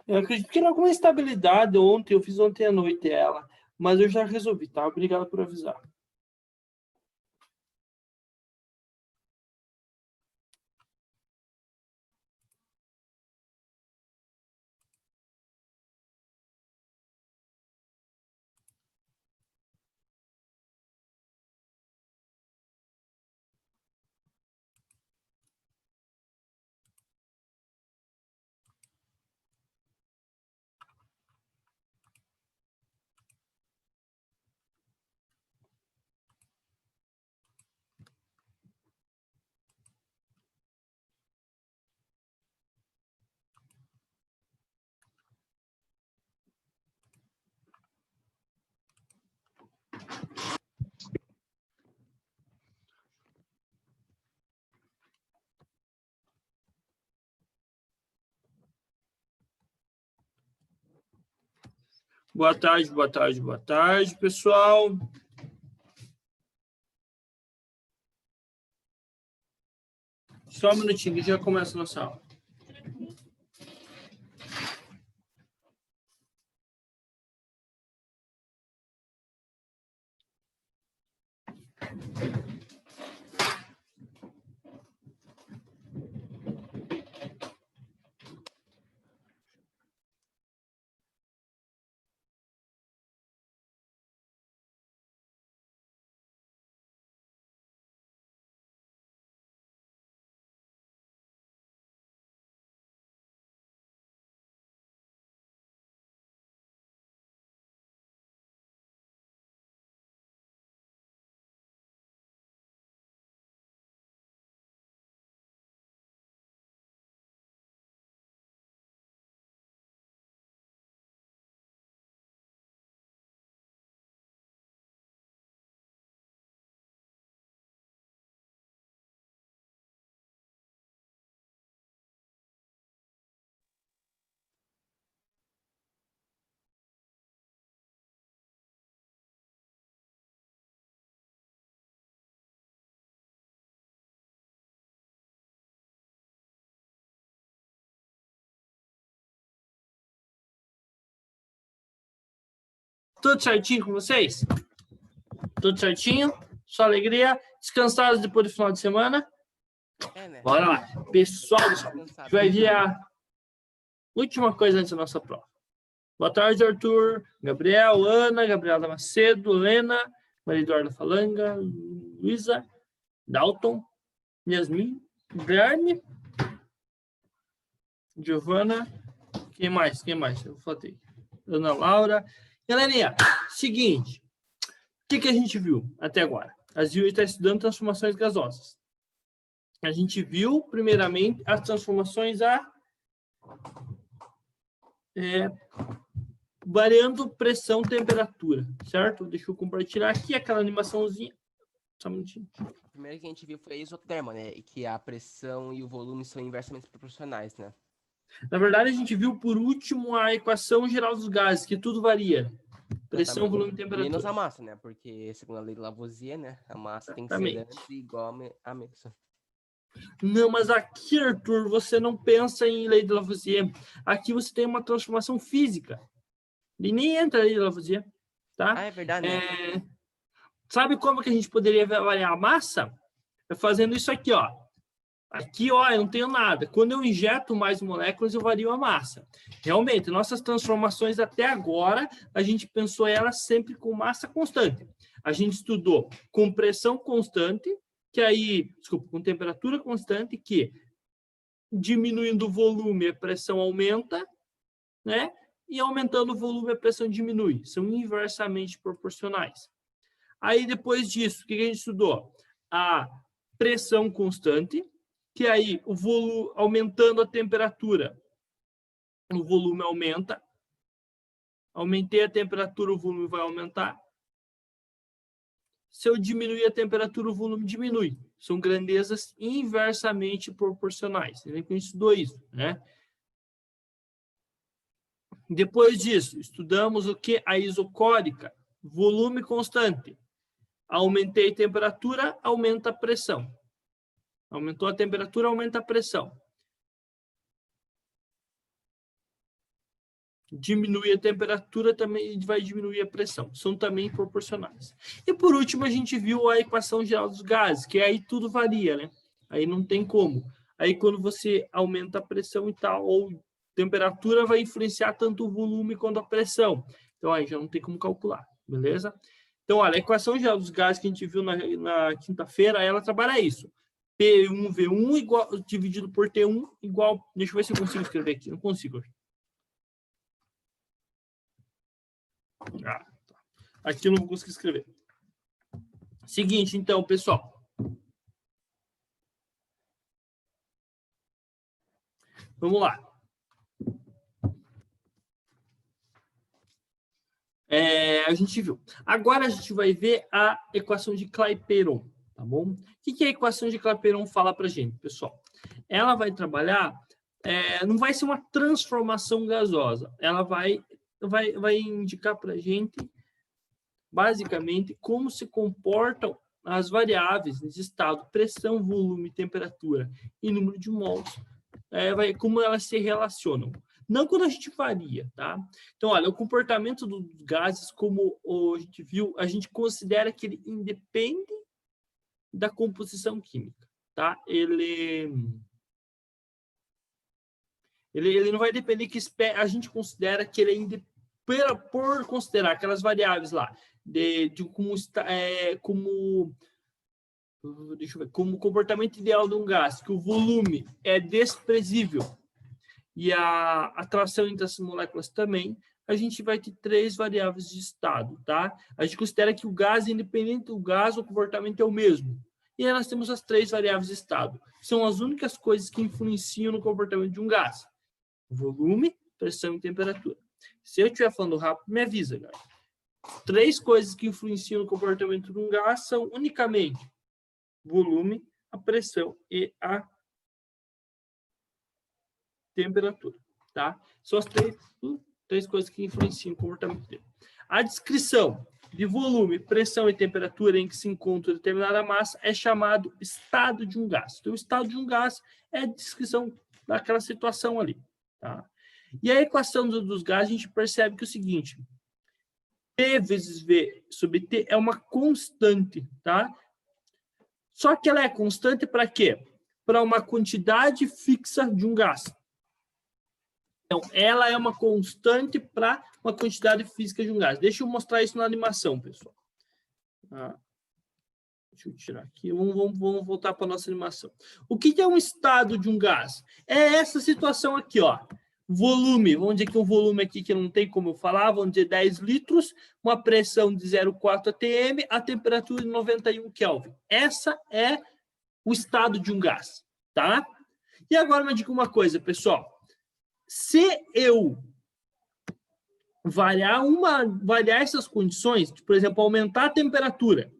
Eu acredito que era alguma instabilidade ontem, eu fiz ontem à noite ela, mas eu já resolvi, tá? Obrigado por avisar. Boa tarde, pessoal. Só um minutinho que já começa a nossa aula. Tudo certinho com vocês? Tudo certinho? Só alegria? Descansados depois do final de semana? Né? Bora lá. Pessoal, a gente vai ver a última coisa antes da nossa prova. Boa tarde, Arthur, Gabriel, Ana, Gabriela Macedo, Lena, Maria Eduarda Falanga, Luísa, Dalton, Yasmin, Guilherme, Giovana, quem mais? Eu falei. Ana Laura. Heleninha, seguinte, o que a gente viu até agora? A Zil está estudando transformações gasosas. A gente viu, primeiramente, as transformações variando pressão e temperatura, certo? Deixa eu compartilhar aqui aquela animaçãozinha. Só um minutinho. O primeiro que a gente viu foi a isoterma, né? E que a pressão e o volume são inversamente proporcionais, né? Na verdade, a gente viu, por último, a equação geral dos gases, que tudo varia. Pressão, Exatamente. volume e temperatura. Menos a massa, né? Porque, segundo a lei de Lavoisier, né? A massa tem que ser grande e igual a massa. Não, mas aqui, Arthur, você não pensa em lei de Lavoisier. Aqui você tem uma transformação física. E nem entra a lei de Lavoisier, tá? Ah, é verdade, né? Sabe como que a gente poderia variar a massa? É fazendo isso aqui, ó. Aqui, ó, eu não tenho nada. Quando eu injeto mais moléculas, eu vario a massa. Realmente, nossas transformações até agora, a gente pensou elas sempre com massa constante. A gente estudou com pressão constante, com temperatura constante, que diminuindo o volume, a pressão aumenta, né? E aumentando o volume, a pressão diminui. São inversamente proporcionais. Aí, depois disso, o que a gente estudou? A pressão constante, que aí o volume, aumentando a temperatura, o volume aumenta. Aumentei a temperatura, o volume vai aumentar. Se eu diminuir a temperatura, o volume diminui. São grandezas inversamente proporcionais. A gente estudou isso, né? Depois disso, estudamos o que? A isocórica, volume constante. Aumentei a temperatura, aumenta a pressão. Aumentou a temperatura, aumenta a pressão. Diminui a temperatura, também vai diminuir a pressão. São também proporcionais. E por último, a gente viu a equação geral dos gases, que aí tudo varia, né? Aí não tem como. Aí quando você aumenta a pressão e tal, ou temperatura, vai influenciar tanto o volume quanto a pressão. Então aí já não tem como calcular, beleza? Então, olha, a equação geral dos gases que a gente viu na quinta-feira, ela trabalha isso. P1V1 igual, dividido por T1 igual... Deixa eu ver se eu consigo escrever aqui. Não consigo. Tá. Aqui eu não vou conseguir escrever. Seguinte, então, pessoal. Vamos lá. A gente viu. Agora a gente vai ver a equação de Clapeyron, tá bom? O que a equação de Clapeyron fala para a gente, pessoal? Ela vai trabalhar, não vai ser uma transformação gasosa, ela vai indicar para a gente, basicamente, como se comportam as variáveis de estado, pressão, volume, temperatura e número de mols, como elas se relacionam. Não quando a gente varia, tá? Então, olha, o comportamento dos gases, como a gente viu, a gente considera que ele independe da composição química, tá? Ele não vai depender que a gente considera que ele é por considerar aquelas variáveis lá como comportamento ideal de um gás, que o volume é desprezível e a atração entre as moléculas também, a gente vai ter 3 variáveis de estado, tá? A gente considera que o gás, independente do gás, o comportamento é o mesmo. E aí nós temos as 3 variáveis de estado. São as únicas coisas que influenciam no comportamento de um gás. Volume, pressão e temperatura. Se eu estiver falando rápido, me avisa, galera. 3 coisas que influenciam no comportamento de um gás são unicamente volume, a pressão e a temperatura, tá? São as 3 coisas que influenciam o comportamento dele. A descrição de volume, pressão e temperatura em que se encontra determinada massa é chamado estado de um gás. Então, o estado de um gás é a descrição daquela situação ali, tá? E a equação dos gases, a gente percebe que é o seguinte, P vezes V sobre T é uma constante, tá? Só que ela é constante para quê? Para uma quantidade fixa de um gás. Então, ela é uma constante para uma quantidade física de um gás. Deixa eu mostrar isso na animação, pessoal. Deixa eu tirar aqui. Vamos voltar para a nossa animação. O que é um estado de um gás? É essa situação aqui, ó. Volume, vamos dizer que um volume aqui que não tem como eu falar, vamos dizer 10 litros, uma pressão de 0,4 atm, a temperatura de 91 Kelvin. Essa é o estado de um gás, tá? E agora me diga uma coisa, pessoal. Se eu variar essas condições, por exemplo, aumentar a temperatura,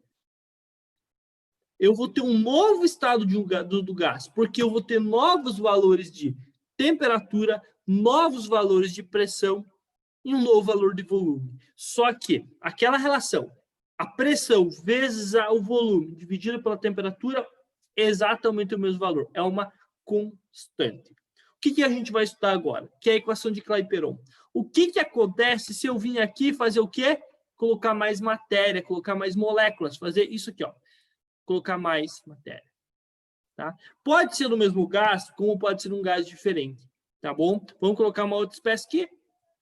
eu vou ter um novo estado do gás, porque eu vou ter novos valores de temperatura, novos valores de pressão e um novo valor de volume. Só que aquela relação, a pressão vezes o volume dividido pela temperatura, é exatamente o mesmo valor. É uma constante. O que a gente vai estudar agora? Que é a equação de Clapeyron. O que acontece se eu vir aqui fazer o quê? Colocar mais matéria, colocar mais moléculas, fazer isso aqui, ó. Colocar mais matéria. Tá? Pode ser no mesmo gás, como pode ser um gás diferente. Tá bom? Vamos colocar uma outra espécie aqui.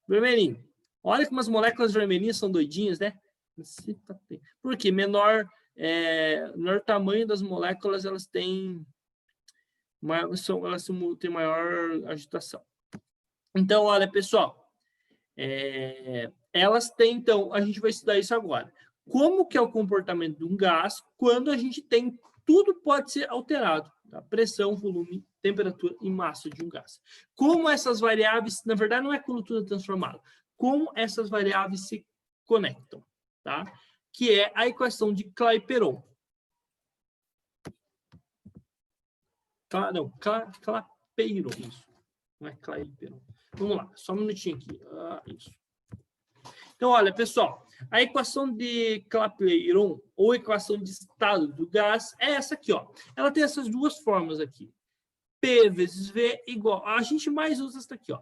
Vermelhinho. Olha como as moléculas vermelhinhas são doidinhas, né? Porque menor tamanho das moléculas, elas têm maior agitação. Então, olha, pessoal, elas têm, então, a gente vai estudar isso agora. Como que é o comportamento de um gás quando a gente tem, tudo pode ser alterado, tá? Pressão, volume, temperatura e massa de um gás. Como essas variáveis, na verdade, não é quando tudo é transformado, como essas variáveis se conectam, tá? Que é a equação de Clapeyron. Clapeyron, isso. Não é Clapeyron. Vamos lá, só um minutinho aqui. Isso. Então, olha, pessoal, a equação de Clapeyron, ou equação de estado do gás, é essa aqui, ó. Ela tem essas duas fórmulas aqui. P vezes V igual... A gente mais usa essa aqui, ó.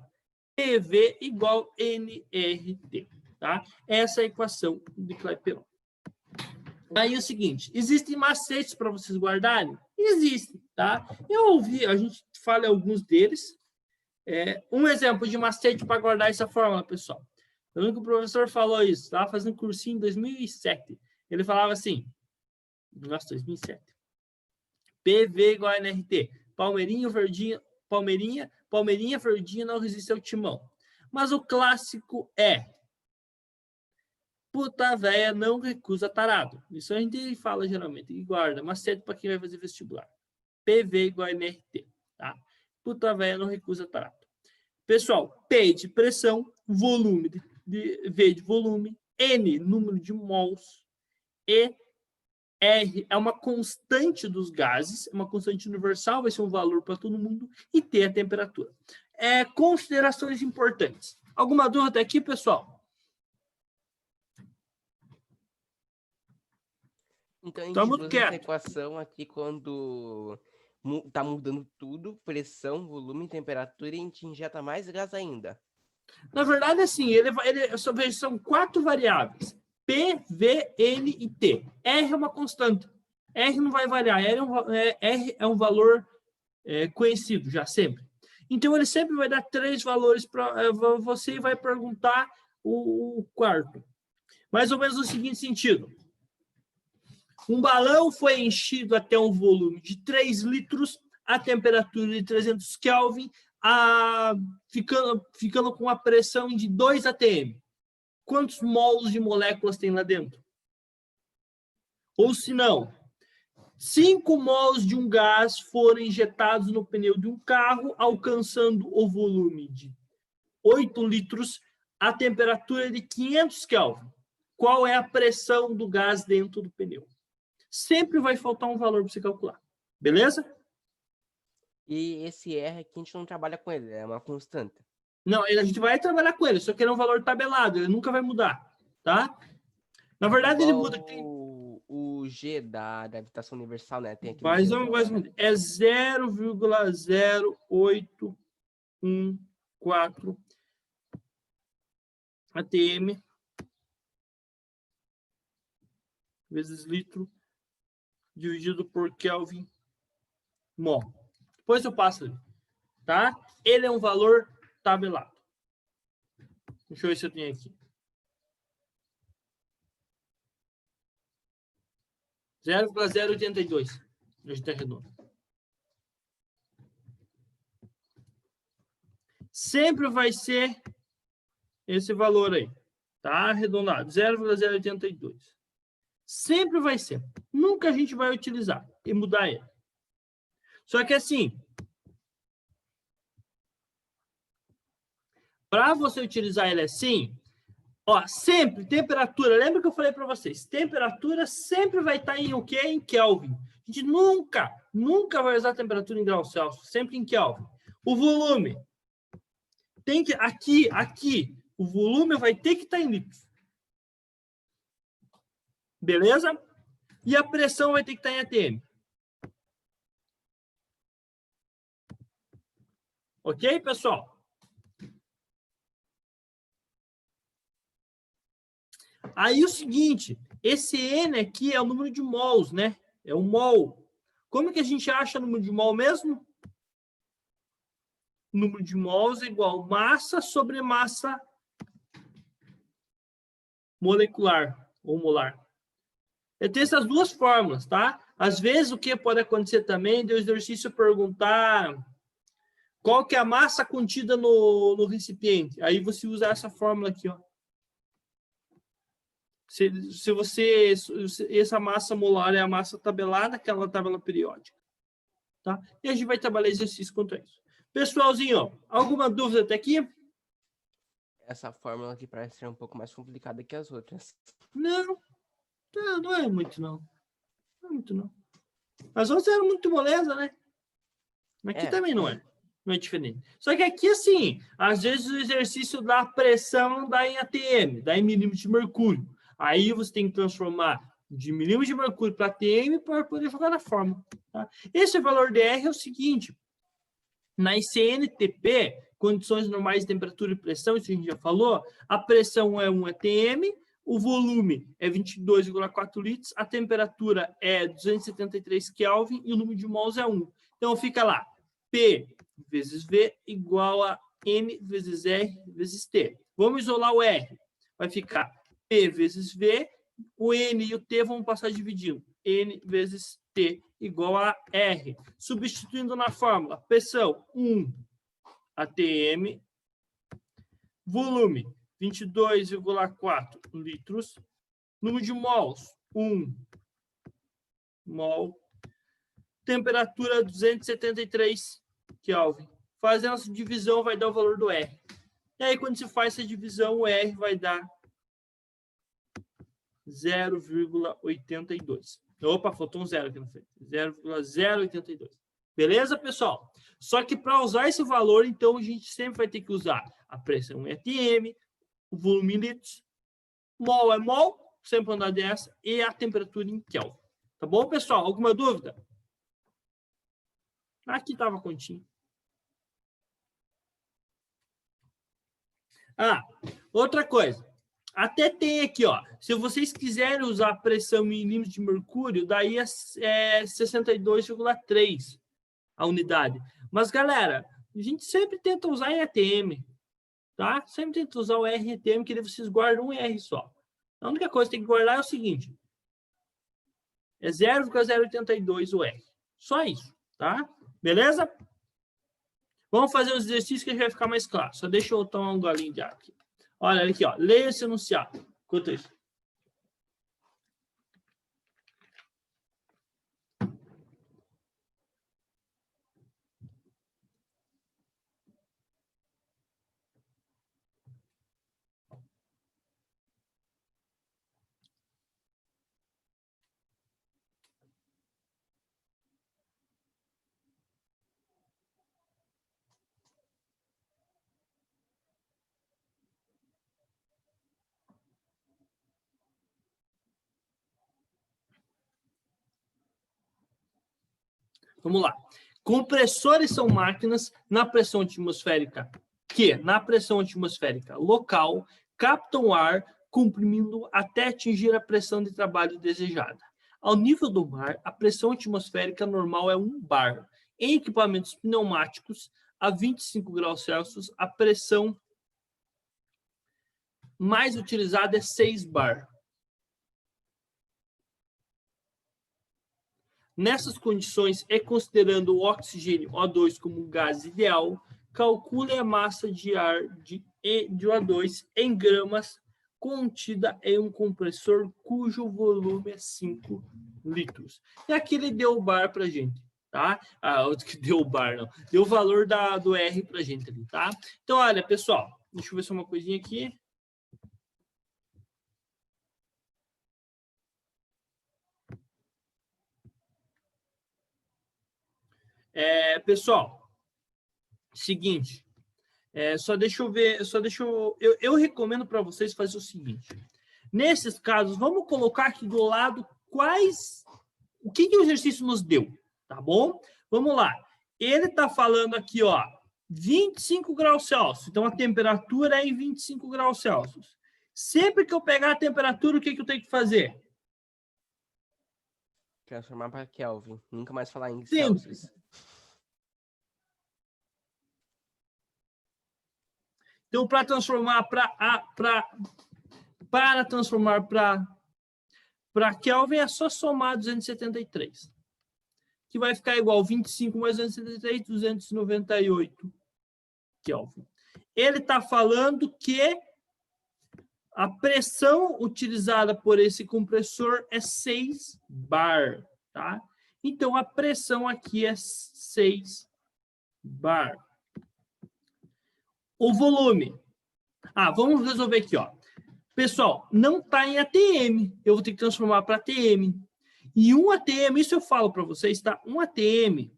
PV igual nRT, tá? Essa é a equação de Clapeyron. Aí é o seguinte, existem macetes para vocês guardarem? Existem, tá? Eu ouvi, a gente fala alguns deles. Um exemplo de macete para guardar essa fórmula, pessoal. Eu lembro que o professor falou isso, estava fazendo cursinho em 2007. Ele falava assim, nossa, 2007. PV igual a NRT. Palmeirinha, verdinha não resiste ao timão. Mas o clássico é puta véia não recusa tarado. Isso a gente fala geralmente e guarda, macete para quem vai fazer vestibular. PV igual a NRT, tá? Puta véia não recusa tarado. Pessoal, P de pressão, volume V de volume, N, número de mols, e R é uma constante dos gases, uma constante universal, vai ser um valor para todo mundo, e T é a temperatura. Considerações importantes. Alguma dúvida até aqui, pessoal? Então, a gente usa essa equação aqui quando tá mudando tudo, pressão, volume, temperatura, e a gente injeta mais gás ainda. Na verdade, assim, são 4 variáveis. P, V, N e T. R é uma constante. R não vai variar. R é um valor conhecido já, sempre. Então, ele sempre vai dar 3 valores para você e vai perguntar o quarto. Mais ou menos no seguinte sentido. Um balão foi enchido até um volume de 3 litros, a temperatura de 300 Kelvin, ficando com a pressão de 2 atm. Quantos mols de moléculas tem lá dentro? Ou se não, 5 mols de um gás foram injetados no pneu de um carro, alcançando o volume de 8 litros, a temperatura de 500 Kelvin. Qual é a pressão do gás dentro do pneu? Sempre vai faltar um valor para você calcular. Beleza? E esse R aqui a gente não trabalha com ele, é uma constante. Não, a gente vai trabalhar com ele, só que ele é um valor tabelado, ele nunca vai mudar, tá? Na verdade, ele muda. O G da gravitação universal, né? Tem aqui Mas é 0,0814 atm vezes litro dividido por Kelvin mol. Depois eu passo ali, tá? Ele é um valor tabelado. Deixa eu ver se eu tenho aqui. 0,082. A gente arredonda. Sempre vai ser esse valor aí, tá? Arredondado, 0,082. Sempre vai ser. Nunca a gente vai utilizar e mudar ele. Só que assim, para você utilizar ele assim, ó, sempre, temperatura, lembra que eu falei para vocês, temperatura sempre vai estar em o quê? Em Kelvin. A gente nunca vai usar a temperatura em graus Celsius, sempre em Kelvin. O volume, tem que, aqui, o volume vai ter que estar em litros. Beleza? E a pressão vai ter que estar em atm. Ok, pessoal? Aí o seguinte, esse N aqui é o número de mols, né? É o mol. Como que a gente acha o número de mol mesmo? O número de mols é igual massa sobre massa molecular ou molar. Eu tenho essas duas fórmulas, tá? Às vezes o que pode acontecer também, do exercício perguntar qual que é a massa contida no recipiente. Aí você usa essa fórmula aqui, ó. Essa massa molar é a massa tabelada, aquela tabela periódica. Tá? E a gente vai trabalhar exercício quanto a isso. Pessoalzinho, ó, alguma dúvida até aqui? Essa fórmula aqui parece ser um pouco mais complicada que as outras. Não é muito, não. Não é muito, não. As outras eram muito moleza, né? Aqui também não é. Não é diferente. Só que aqui, assim, às vezes o exercício da pressão não dá em ATM, dá em milímetros de mercúrio. Aí você tem que transformar de milímetros de mercúrio para ATM para poder jogar na fórmula. Tá? Esse valor de R é o seguinte. Na ICNTP, condições normais de temperatura e pressão, isso a gente já falou, a pressão é 1 atm, o volume é 22,4 litros, a temperatura é 273 Kelvin e o número de mols é 1. Então, fica lá, P vezes V igual a M vezes R vezes T. Vamos isolar o R. Vai ficar P vezes V, o N e o T vão passar dividindo. N vezes T igual a R. Substituindo na fórmula, pressão 1 atm, volume 22,4 litros, número de mols 1 mol, temperatura 273 Kelvin. Fazendo essa divisão vai dar o valor do R. E aí, quando se faz essa divisão, o R vai dar 0,82. Opa, faltou um zero aqui na frente. 0,082. Beleza, pessoal? Só que para usar esse valor, então, a gente sempre vai ter que usar a pressão em atm, o volume em litros, mol é mol, sempre andar dessa, e a temperatura em Kelvin. Tá bom, pessoal? Alguma dúvida? Aqui estava a continha. Ah, outra coisa. Até tem aqui, ó. Se vocês quiserem usar pressão em milímetros de mercúrio, daí é 62,3 a unidade. Mas, galera, a gente sempre tenta usar em ATM, tá? Sempre tenta usar o R em ATM, que daí vocês guardam um R só. A única coisa que tem que guardar é o seguinte. É 0,082 o R. Só isso, tá? Beleza? Vamos fazer os exercícios que a gente vai ficar mais claro. Só deixa eu tomar um golinho de ar aqui. Olha aqui, ó. Leia esse enunciado. Enquanto isso. Vamos lá. Compressores são máquinas na pressão atmosférica que, na pressão atmosférica local, captam ar comprimindo até atingir a pressão de trabalho desejada. Ao nível do mar, a pressão atmosférica normal é 1 bar. Em equipamentos pneumáticos, a 25 graus Celsius, a pressão mais utilizada é 6 bar. Nessas condições, e considerando o oxigênio O2 como um gás ideal, calcule a massa de ar de O2 em gramas contida em um compressor cujo volume é 5 litros. E aqui ele deu o bar para a gente, tá? Outro que deu o bar, não. Deu o valor do R para a gente ali, tá? Então, olha, pessoal, deixa eu ver só uma coisinha aqui. Pessoal, seguinte, só deixa eu ver, eu recomendo para vocês fazer o seguinte. Nesses casos, vamos colocar aqui do lado o que o exercício nos deu, tá bom? Vamos lá. Ele está falando aqui, ó, 25 graus Celsius. Então, a temperatura é em 25 graus Celsius. Sempre que eu pegar a temperatura, o que eu tenho que fazer? Transformar para Kelvin. Nunca mais falar em Sempre. Celsius. Então, para transformar para Kelvin, é só somar 273. Que vai ficar igual 25 mais 273, 298 Kelvin. Ele está falando que a pressão utilizada por esse compressor é 6 bar, tá? Então, a pressão aqui é 6 bar. O volume. Vamos resolver aqui, ó. Pessoal, não está em ATM. Eu vou ter que transformar para ATM. E 1 ATM, isso eu falo para vocês, tá? 1 ATM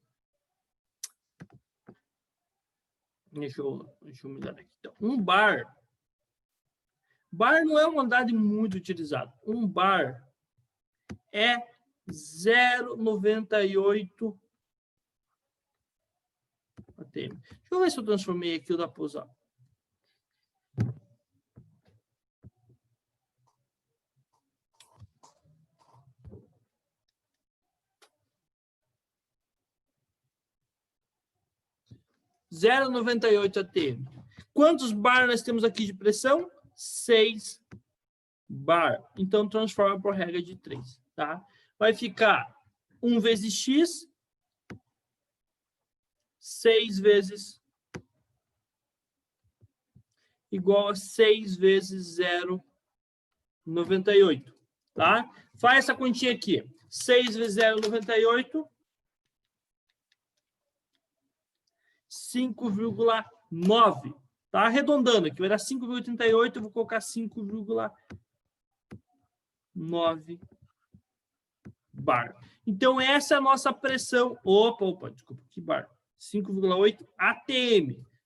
Deixa eu melhorar aqui. Então, um bar. Bar não é uma unidade muito utilizada. Um bar é 0,98 ATM. Deixa eu ver se eu transformei aqui o da usar. Zero 98 ATM. Quantos bar nós temos aqui de pressão? 6 bar. Então, transforma por regra de 3. Tá? Vai ficar 1 vezes x, 6 vezes igual a 6 vezes 0,98. Tá? Faz essa continha aqui. 6 vezes 0,98. 5,9. Tá arredondando aqui. Vai dar 5,38. Eu vou colocar 5,9 bar. Então, essa é a nossa pressão. Opa, desculpa. Que bar? 5,8 ATM. A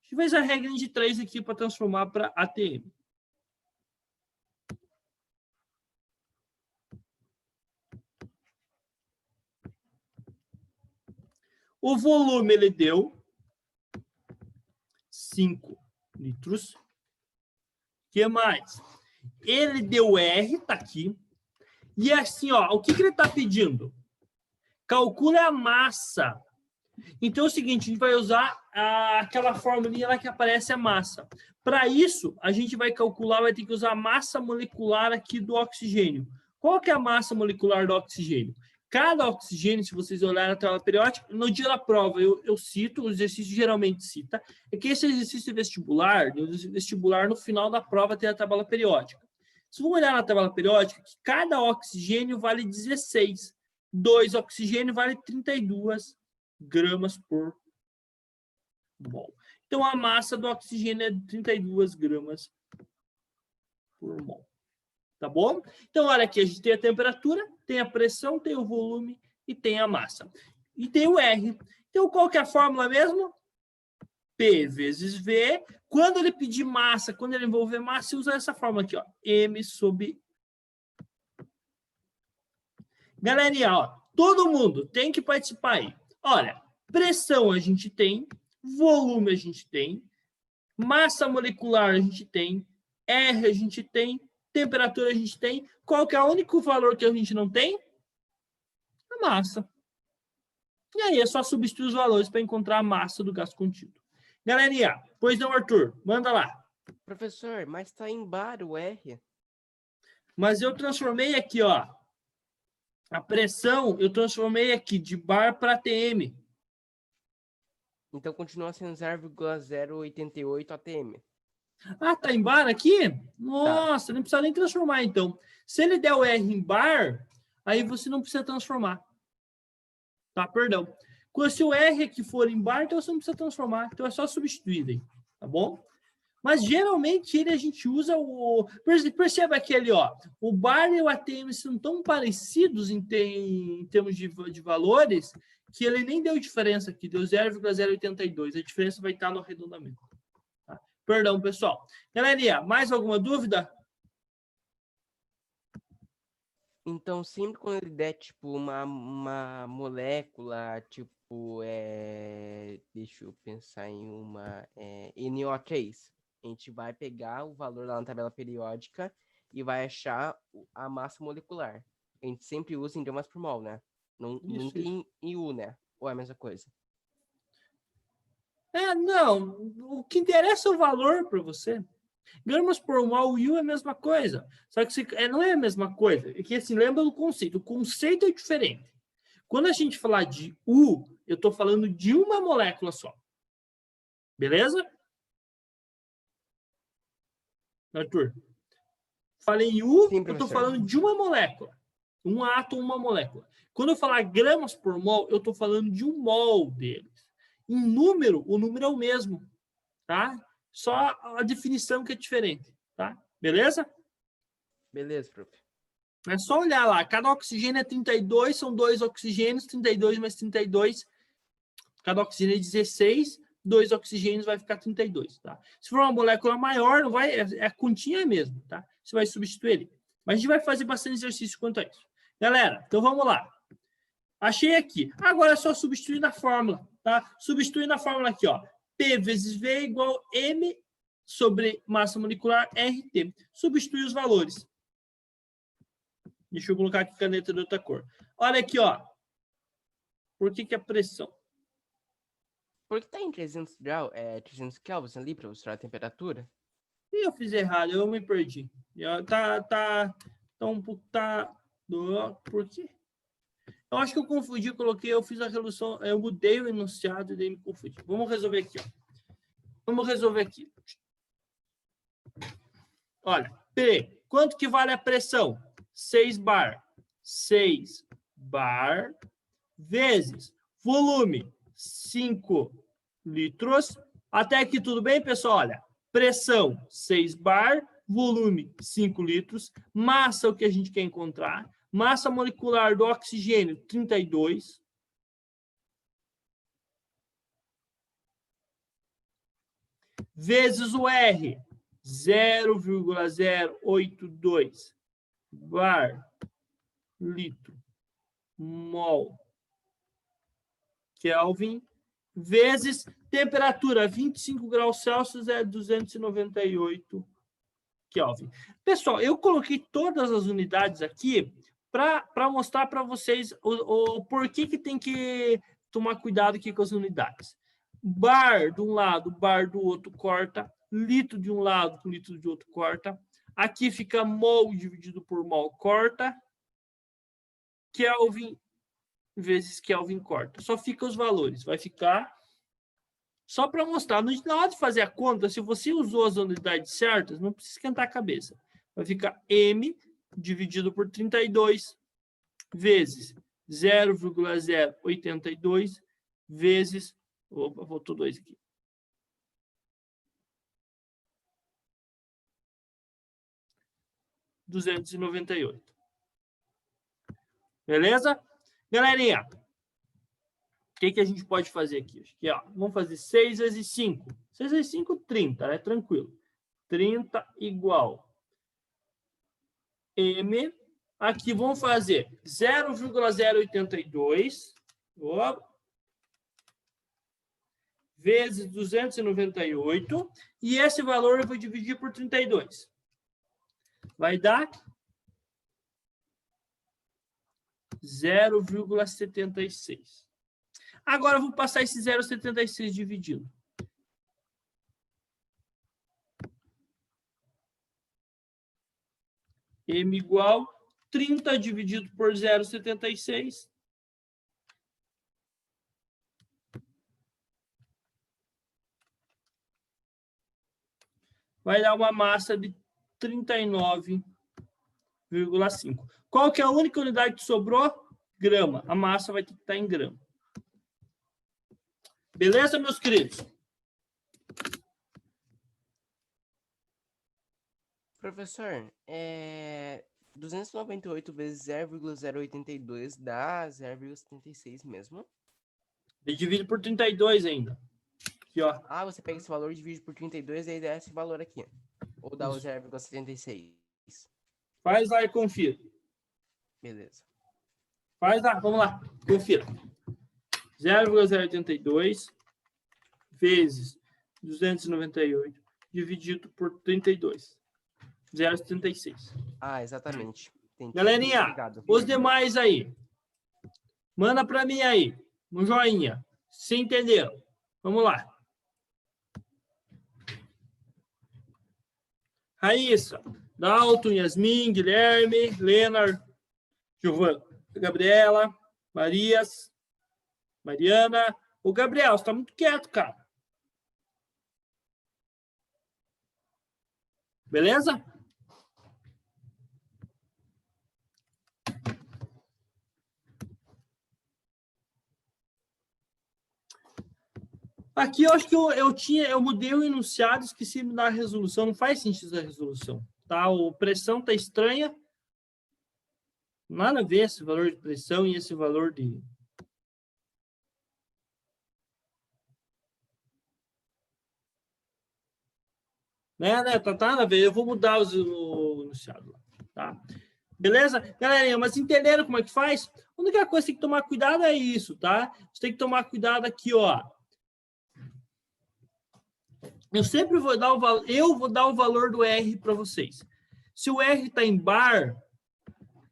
gente fez a regra de 3 aqui para transformar para ATM. O volume, ele deu 5 litros. O que mais? Ele deu R, tá aqui. E assim, ó, o que ele está pedindo? Calcule a massa. Então é o seguinte, a gente vai usar aquela formulinha lá que aparece a massa. Para isso, a gente vai calcular, vai ter que usar a massa molecular aqui do oxigênio. Qual que é a massa molecular do oxigênio? Cada oxigênio, se vocês olharem na tabela periódica, no dia da prova eu cito, o exercício geralmente cita, é que esse exercício vestibular, no final da prova tem a tabela periódica. Se for olhar na tabela periódica, que cada oxigênio vale 16. 2 oxigênio vale 32 gramas por mol. Então, a massa do oxigênio é 32 gramas por mol. Tá bom? Então, olha aqui, a gente tem a temperatura, tem a pressão, tem o volume e tem a massa. E tem o R. Então, qual que é a fórmula mesmo? P vezes V. Quando ele pedir massa, quando ele envolver massa, usa essa fórmula aqui, ó. M sobre... Galerinha, ó, todo mundo tem que participar aí. Olha, pressão a gente tem, volume a gente tem, massa molecular a gente tem, R a gente tem, temperatura a gente tem. Qual que é o único valor que a gente não tem? A massa. E aí é só substituir os valores para encontrar a massa do gás contido. Galerinha, pois não, Arthur, manda lá. Professor, mas está em bar o R. Mas eu transformei aqui, ó. A pressão, eu transformei aqui de bar para ATM. Então continua sendo 0,088 ATM. Ah, tá em bar aqui? Nossa, tá. Não precisa nem transformar, então. Se ele der o R em bar, aí você não precisa transformar. Tá, perdão. Se o R aqui for em bar, então você não precisa transformar. Então é só substituir daí, tá bom? Mas geralmente a gente usa o... Perceba aqui ali, ó. O bar e o ATM são tão parecidos em termos de valores que ele nem deu diferença aqui, deu 0,082. A diferença vai estar no arredondamento. Tá? Perdão, pessoal. Galerinha, mais alguma dúvida? Então, sempre quando ele der, tipo, uma molécula, tipo, deixa eu pensar em uma, NO3, a gente vai pegar o valor lá na tabela periódica e vai achar a massa molecular. A gente sempre usa em gramas por mol, né? Nunca em IU, né? Ou é a mesma coisa? Não. O que interessa é o valor para você. Gramas por mol, U é a mesma coisa. Só que não é a mesma coisa. É que, assim, lembra do conceito. O conceito é diferente. Quando a gente falar de U, eu estou falando de uma molécula só. Beleza? Arthur? Falei em U, Sim, eu estou falando de uma molécula. Um átomo, uma molécula. Quando eu falar gramas por mol, eu estou falando de um mol deles. Em número, o número é o mesmo. Tá? Só a definição que é diferente. Tá? Beleza? Beleza, prof. É só olhar lá. Cada oxigênio é 32, são 2 oxigênios, 32 mais 32. Cada oxigênio é 16. 2 oxigênios vai ficar 32, tá? Se for uma molécula maior, não vai, é a continha mesmo, tá? Você vai substituir ele. Mas a gente vai fazer bastante exercício quanto a isso. Galera, então vamos lá. Achei aqui. Agora é só substituir na fórmula, tá? Substituir na fórmula aqui, ó. P vezes V igual M sobre massa molecular RT. Substitui os valores. Deixa eu colocar aqui caneta de outra cor. Olha aqui, ó. Por que a pressão? Por que tá em 300 graus, 300 Kelvin ali para mostrar a temperatura? E eu fiz errado, eu me perdi. Por quê? Eu acho que eu confundi, eu fiz a resolução, eu mudei o enunciado e daí me confundi. Vamos resolver aqui, ó. Vamos resolver aqui. Olha, P, quanto que vale a pressão? 6 bar. 6 bar vezes volume, 5 litros. Até aqui tudo bem, pessoal? Olha, pressão, 6 bar, volume, 5 litros. Massa, o que a gente quer encontrar? Massa molecular do oxigênio, 32. Vezes o R, 0,082 bar litro mol Kelvin, vezes temperatura, 25 graus Celsius é 298 Kelvin. Pessoal, eu coloquei todas as unidades aqui para mostrar para vocês o porquê que tem que tomar cuidado aqui com as unidades. Bar de um lado, bar do outro corta, litro de um lado, litro de outro corta. Aqui fica mol dividido por mol corta. Kelvin vezes Kelvin corta. Só fica os valores. Vai ficar só para mostrar. Na hora de fazer a conta, se você usou as unidades certas, não precisa esquentar a cabeça. Vai ficar M dividido por 32 vezes 0,082 vezes... Opa, voltou 2 aqui. $298. Beleza? Galerinha, o que a gente pode fazer aqui? Aqui, ó, vamos fazer 6 vezes 5. 6 vezes 5, 30, né? Tranquilo. 30 igual M. Aqui vamos fazer 0,082 vezes 298. E esse valor eu vou dividir por 32. Vai dar 0,76. Agora eu vou passar esse 0,76 dividindo. M igual 30 dividido por 0,76. Vai dar uma massa de 39,5. Qual que é a única unidade que sobrou? Grama. A massa vai ter que estar em grama. Beleza, meus queridos? Professor, 298 vezes 0,082 dá 0,76 mesmo? Eu divido por 32 ainda. Aqui, ó. Ah, você pega esse valor e divide por 32 e aí dá esse valor aqui. Ou dá o 0,76. Faz lá e confira. Beleza. Faz lá, vamos lá. Confira. 0,082 vezes 298 dividido por 32. 0,76. Ah, exatamente. Entendi. Galerinha, Obrigado. os demais aí. Manda para mim aí. Um joinha. Se entenderam. Vamos lá. Raíssa, Dalton, Yasmin, Guilherme, Leonard, Giovana, Gabriela, Marias, Mariana. Ô, Gabriel, você tá muito quieto, cara. Beleza? Aqui eu acho que eu mudei o enunciado, esqueci de dar a resolução, não faz sentido a resolução, tá? A pressão tá estranha. Nada a ver esse valor de pressão e esse valor de... Né? Tá nada a ver. Eu vou mudar o enunciado lá, tá? Beleza? Galerinha, mas entenderam como é que faz? A única coisa que tem que tomar cuidado é isso, tá? Você tem que tomar cuidado aqui, ó. Eu sempre vou dar o valor do R para vocês. Se o R está em bar,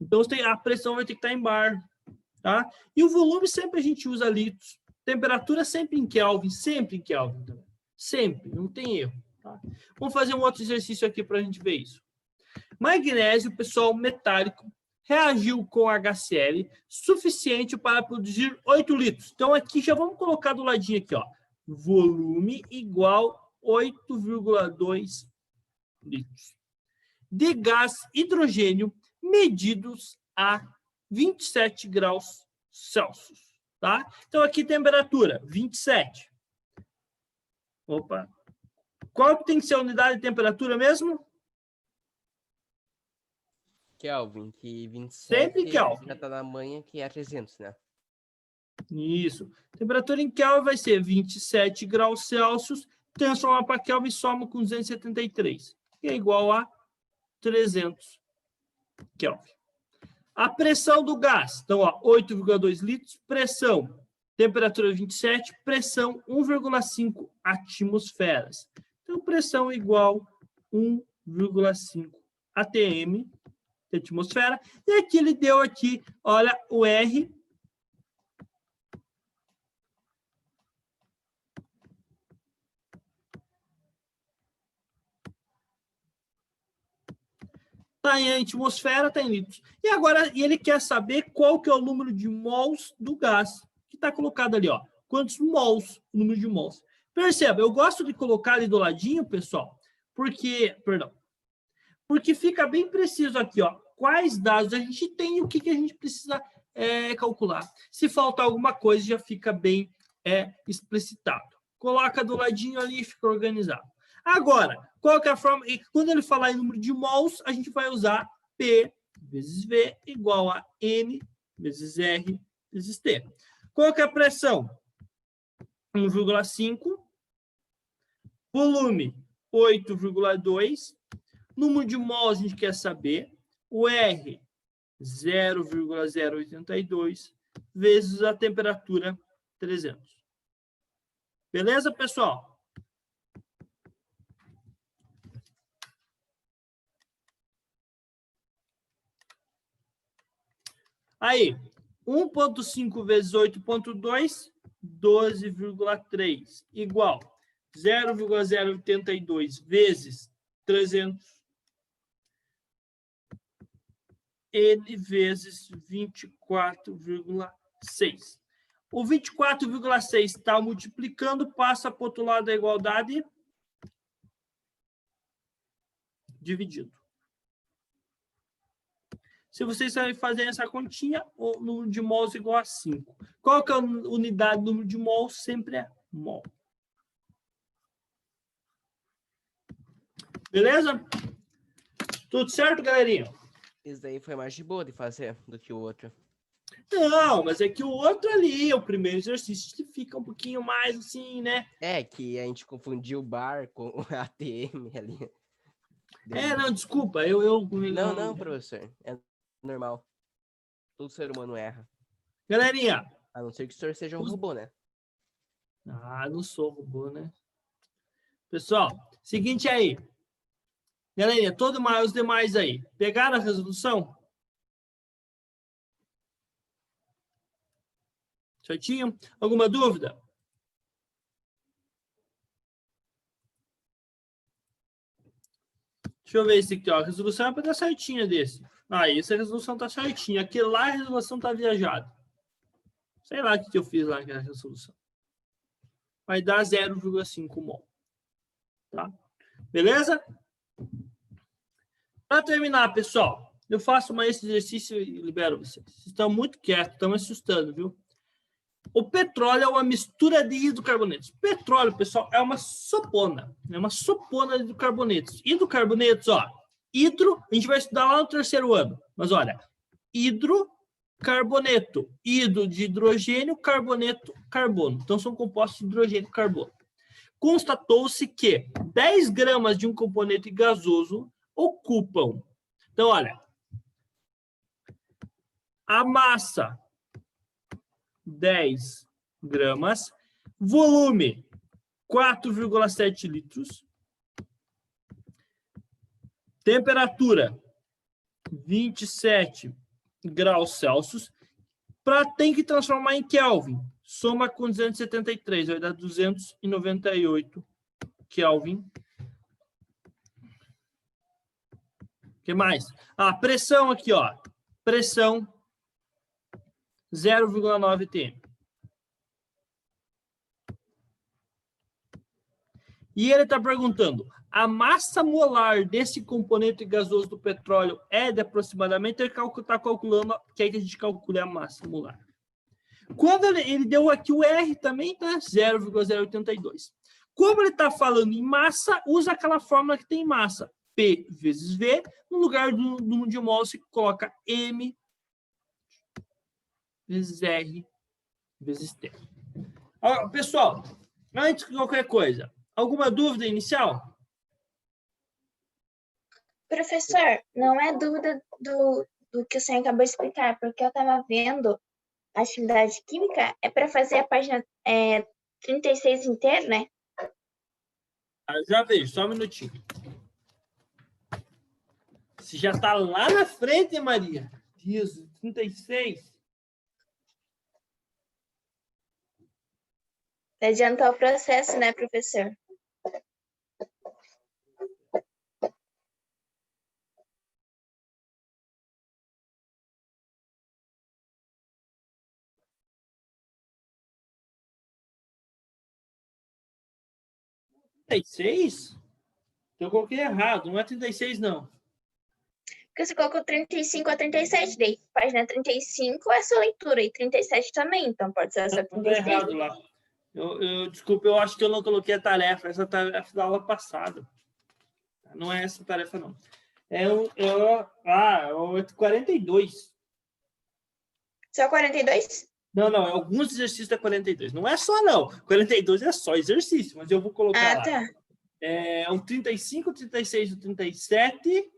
então a pressão vai ter que estar em bar, tá? E o volume sempre a gente usa litros. Temperatura sempre em Kelvin, sempre em Kelvin. Sempre, não tem erro. Tá? Vamos fazer um outro exercício aqui para a gente ver isso. Magnésio, pessoal, metálico, reagiu com HCl suficiente para produzir 8 litros. Então, aqui já vamos colocar do ladinho aqui, ó. Volume igual 8,2 litros. De gás hidrogênio medidos a 27 graus Celsius. Tá? Então, aqui temperatura, 27. Opa. Qual tem que ser a unidade de temperatura mesmo? Kelvin, que 27 sempre Kelvin. Já está na manha que é 300, né? Isso. Temperatura em Kelvin vai ser 27 graus Celsius, transforma para Kelvin e soma com 273, que é igual a 300 Kelvin. A pressão do gás, então, 8,2 litros, pressão, temperatura 27, pressão 1,5 atmosferas. Então, pressão igual 1,5 atm de atmosfera. E aqui ele deu aqui, olha, o R. Está em atmosfera, está em litros. E agora ele quer saber qual que é o número de mols do gás, que está colocado ali, ó. Quantos mols, o número de mols. Perceba, eu gosto de colocar ali do ladinho, pessoal, porque fica bem preciso aqui, ó, quais dados a gente tem e o que a gente precisa calcular. Se faltar alguma coisa, já fica bem explicitado. Coloca do ladinho ali e fica organizado. Agora, qual que é a forma? E quando ele falar em número de mols, a gente vai usar P vezes V igual a N vezes R vezes T. Qual que é a pressão? 1,5. Volume, 8,2. Número de mols a gente quer saber. O R, 0,082 vezes a temperatura 300. Beleza, pessoal? Aí, 1,5 vezes 8,2, 12,3, igual 0,082 vezes 300, N vezes 24,6. O 24,6 está multiplicando, passa para o outro lado da igualdade, dividido. Se vocês fazerem essa continha, o número de mols é igual a 5. Qual que é a unidade do número de mols? Sempre é mol. Beleza? Tudo certo, galerinha? Isso daí foi mais de boa de fazer do que o outro. Não, mas é que o outro ali, o primeiro exercício, fica um pouquinho mais assim, né? É, que a gente confundiu o bar com o ATM ali. Não, desculpa. Não, professor. É normal. Todo ser humano erra. Galerinha. A não ser que o senhor seja um robô, né? Não sou robô, né? Pessoal, seguinte aí. Galerinha, os demais aí. Pegaram a resolução? Certinho? Alguma dúvida? Deixa eu ver esse aqui, ó. A resolução é para dar certinha desse. Essa resolução tá certinha. Aquele lá, a resolução tá viajada. Sei lá o que eu fiz lá naquela resolução. Vai dar 0,5 mol. Tá? Beleza? Para terminar, pessoal, eu faço esse exercício e libero vocês. Vocês estão muito quietos, estão me assustando, viu? O petróleo é uma mistura de hidrocarbonetos. Petróleo, pessoal, é uma sopona. É uma sopona de hidrocarbonetos. Hidrocarbonetos, ó. Hidro, a gente vai estudar lá no terceiro ano. Mas olha, hidrocarboneto. Hidro de hidrogênio, carboneto, carbono. Então, são compostos de hidrogênio e carbono. Constatou-se que 10 gramas de um componente gasoso ocupam. Então, olha, a massa, 10 gramas, volume, 4,7 litros, temperatura, 27 graus Celsius, tem que transformar em Kelvin. Soma com 273, vai dar 298 Kelvin. O que mais? Pressão aqui, ó. Pressão, 0,9 atm. E ele está perguntando, a massa molar desse componente gasoso do petróleo é de aproximadamente, ele está calculando, quer que a gente calcule a massa molar. Quando ele deu aqui o R também, tá 0,082. Como ele está falando em massa, usa aquela fórmula que tem massa. P vezes V, no lugar do número de mols, você coloca M vezes R vezes T. Pessoal, antes de qualquer coisa, alguma dúvida inicial? Professor, não é dúvida do que o senhor acabou de explicar, porque eu estava vendo a atividade química, é para fazer a página 36 inteira, né? Já vejo, só um minutinho. Você já está lá na frente, Maria. Isso, 36. Adiantou o processo, né, professor? Eu coloquei errado, não é 36, não. Porque você colocou 35 a 37, daí página 35 é sua leitura, e 37 também, então pode ser essa Tá 36. errado lá. Desculpa, eu acho que eu não coloquei a tarefa, essa tarefa da aula passada. Não é essa tarefa, não. É o 42. Só 42? Não, é alguns exercícios da 42. Não é só, não. 42 é só exercício, mas eu vou colocar lá. Tá. É o 35, 36 e 37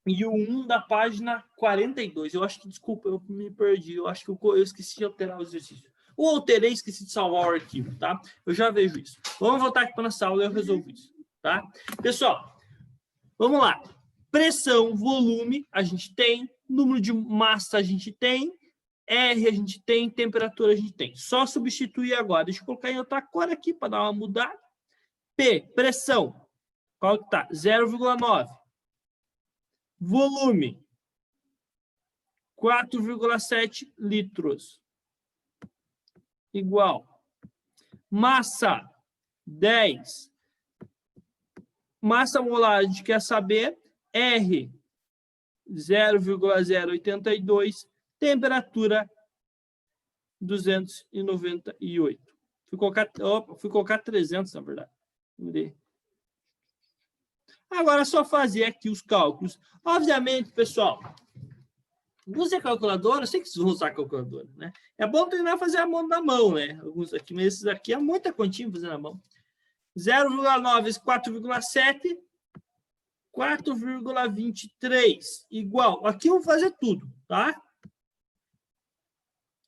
e o 1 da página 42. Eu acho que, desculpa, eu me perdi. Eu acho que eu esqueci de alterar o exercício. Ou alterei e esqueci de salvar o arquivo, tá? Eu já vejo isso. Vamos voltar aqui para a nossa aula e eu resolvo isso, tá? Pessoal, vamos lá. Pressão, volume, a gente tem. Número de massa, a gente tem. R, a gente tem. Temperatura, a gente tem. Só substituir agora. Deixa eu colocar em outra cor aqui para dar uma mudada. P, pressão. Qual que tá? 0,9. Volume, 4,7 litros. Igual. Massa, 10. Massa molar, a gente quer saber. R, 0,082. Temperatura, 298. Fui colocar 300, na verdade. Agora é só fazer aqui os cálculos. Obviamente, pessoal, use a calculadora. Eu sei que vocês vão usar a calculadora, né? É bom treinar a fazer a mão na mão, né? Alguns aqui, mas esses aqui é muita continha fazer na mão. 0,9 vezes 4,7, 4,23 igual. Aqui eu vou fazer tudo, tá?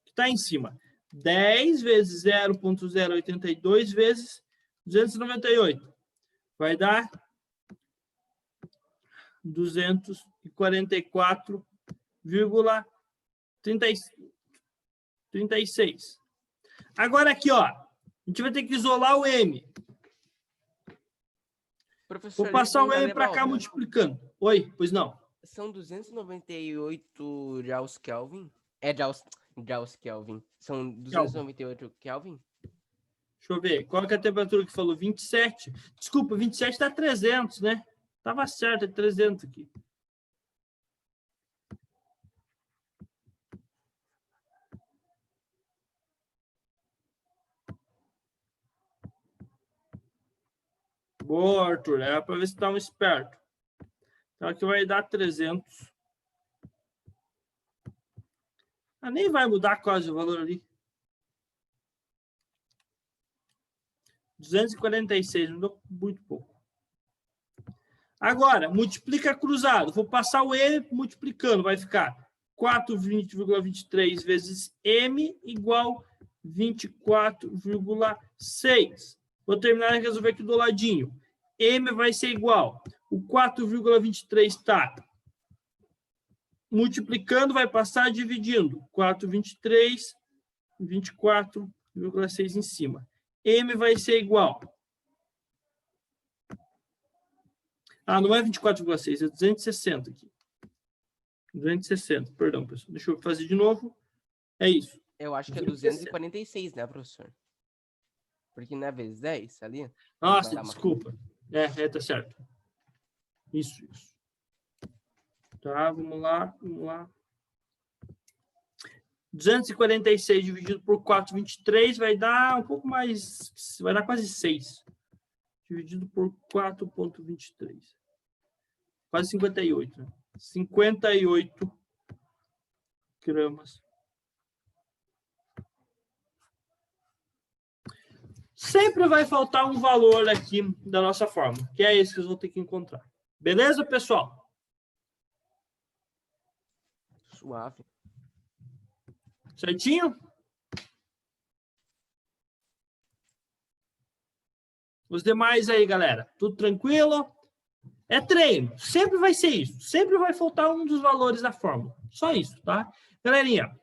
Está em cima. 10 vezes 0,082 vezes 298. Vai dar 244,36. Agora aqui, ó, a gente vai ter que isolar o M. Professor, vou passar o M para cá multiplicando. Oi, pois não. São 298 joules Kelvin? Joules Kelvin. São 298 Kelvin? Deixa eu ver. Qual que é a temperatura que falou? 27. Desculpa, 27 está 300, né? Tava certo, é 300 aqui. Boa, Arthur. Era para ver se estava esperto. Então aqui vai dar 300. Nem vai mudar quase o valor ali. 246, mudou muito pouco. Agora, multiplica cruzado. Vou passar o M multiplicando, vai ficar 4,23 vezes M igual 24,6. Vou terminar de resolver aqui do ladinho. M vai ser igual. O 4,23 está multiplicando, vai passar dividindo. 4,23, 24,6 em cima. M vai ser igual. Ah, não é 24,6, é 260 aqui. 260, perdão, pessoal. Deixa eu fazer de novo. É isso. Eu acho que é 246, né, professor? Porque não é vezes 10 ali? Nossa, desculpa. Tá certo. Isso. Tá, vamos lá. 246 dividido por 4,23 vai dar um pouco mais, vai dar quase 6. Dividido por 4,23. Quase 58, né? 58 gramas. Sempre vai faltar um valor aqui da nossa fórmula, que é esse que vocês vão ter que encontrar. Beleza, pessoal? Suave. Certinho? Os demais aí, galera, tudo tranquilo? É treino, sempre vai ser isso. Sempre vai faltar um dos valores da fórmula. Só isso, tá? Galerinha,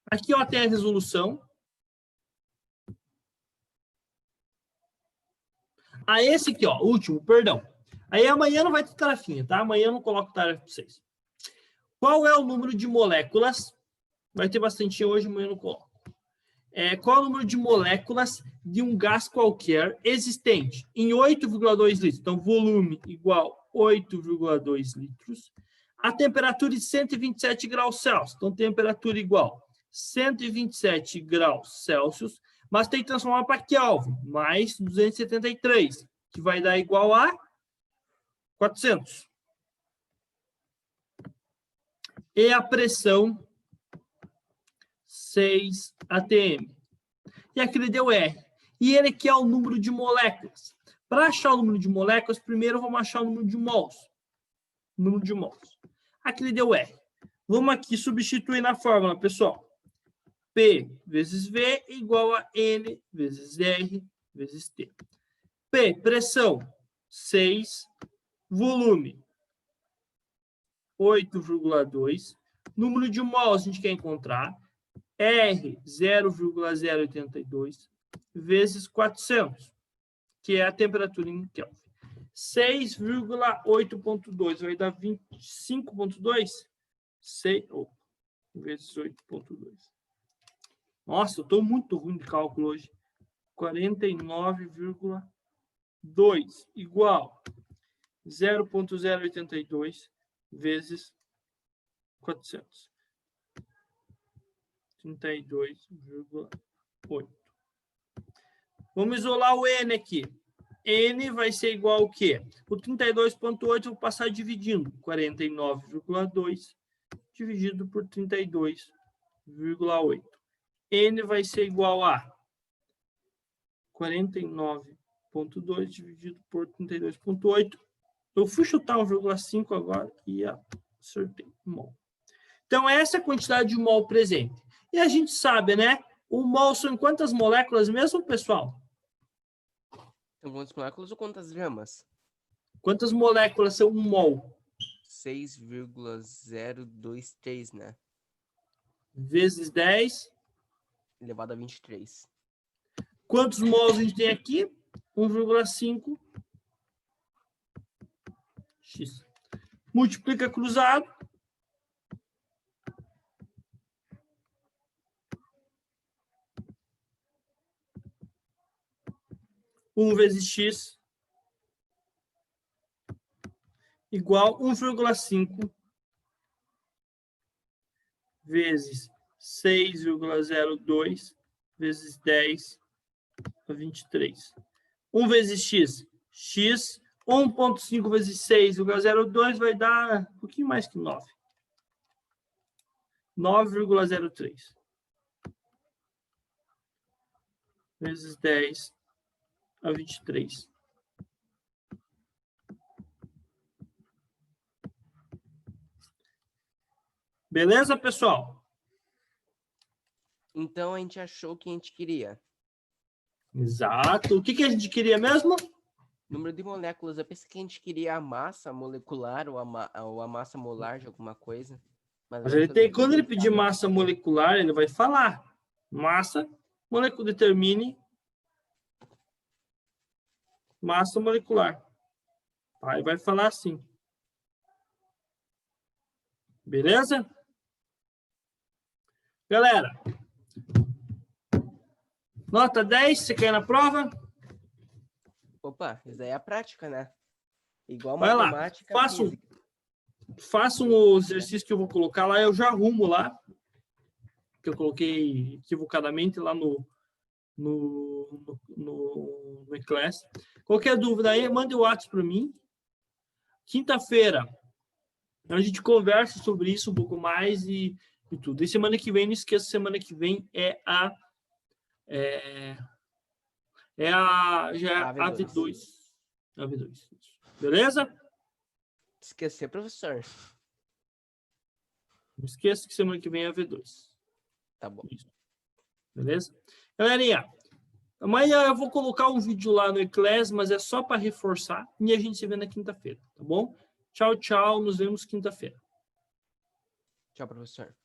aqui ó, tem a resolução. Esse aqui, ó, último, perdão. Aí amanhã não vai ter tarefinha, tá? Amanhã eu não coloco tarefa para vocês. Qual é o número de moléculas? Vai ter bastante hoje, amanhã eu não coloco. Qual é o número de moléculas de um gás qualquer existente em 8,2 litros? Então, volume igual 8,2 litros. A temperatura de 127 graus Celsius. Então, temperatura igual 127 graus Celsius. Mas tem que transformar para Kelvin, mais 273, que vai dar igual a 400. E a pressão 6 atm. E aqui ele deu R. E ele aqui é o número de moléculas. Para achar o número de moléculas, primeiro vamos achar o número de mols. Aqui ele deu R. Vamos aqui substituir na fórmula, pessoal. P vezes V igual a N vezes R vezes T. P, pressão, 6. Volume, 8,2. Número de mols a gente quer encontrar. R, 0,082 vezes 400, que é a temperatura em Kelvin. 6,8,2 vai dar 25,2 vezes 8,2. Nossa, eu estou muito ruim de cálculo hoje. 49,2 igual 0,082 vezes 400. 32,8. Vamos isolar o N aqui. N vai ser igual ao quê? O 32,8 eu vou passar dividindo. 49,2 dividido por 32,8. N vai ser igual a 49,2 dividido por 32,8. Eu fui chutar 1,5 agora e acertei. Mol. Então, essa é a quantidade de mol presente. E a gente sabe, né? O mol são quantas moléculas mesmo, pessoal? São quantas moléculas ou quantas gramas? Quantas moléculas são um mol? 6,023, né? Vezes 10. Elevado a 23. Quantos mols a gente tem aqui? 1,5 x. Multiplica cruzado. Vezes x igual 1,5 vezes 6,02 vezes 10 a 23. 1 vezes x, x, 1,5 vezes 6,02 vai dar um pouquinho mais que 9. 9,03. vezes 10 a 23. Beleza, pessoal? Então, a gente achou o que a gente queria. Exato. O que a gente queria mesmo? Número de moléculas. Eu pensei que a gente queria a massa molecular ou a massa molar de alguma coisa. Mas ele tem, quando ele pedir massa molecular, ele vai falar. Massa molecular, determine massa molecular. Aí vai falar assim. Beleza? Galera, nota 10, você quer na prova? Opa, isso aí é a prática, né? Igual Vai lá, matemática, façam física. o exercício que eu vou colocar lá, eu já arrumo lá, que eu coloquei equivocadamente lá no e-class. Qualquer dúvida aí, mande o WhatsApp para mim. Quinta-feira, a gente conversa sobre isso um pouco mais e tudo. E semana que vem, não esqueça, semana que vem é a AV2. AV2. Beleza? Esquecer, professor. Não esqueça que semana que vem é AV2. Tá bom. Isso. Beleza? Galerinha, amanhã eu vou colocar um vídeo lá no e-class, mas é só para reforçar e a gente se vê na quinta-feira, tá bom? Tchau, tchau. Nos vemos quinta-feira. Tchau, professor.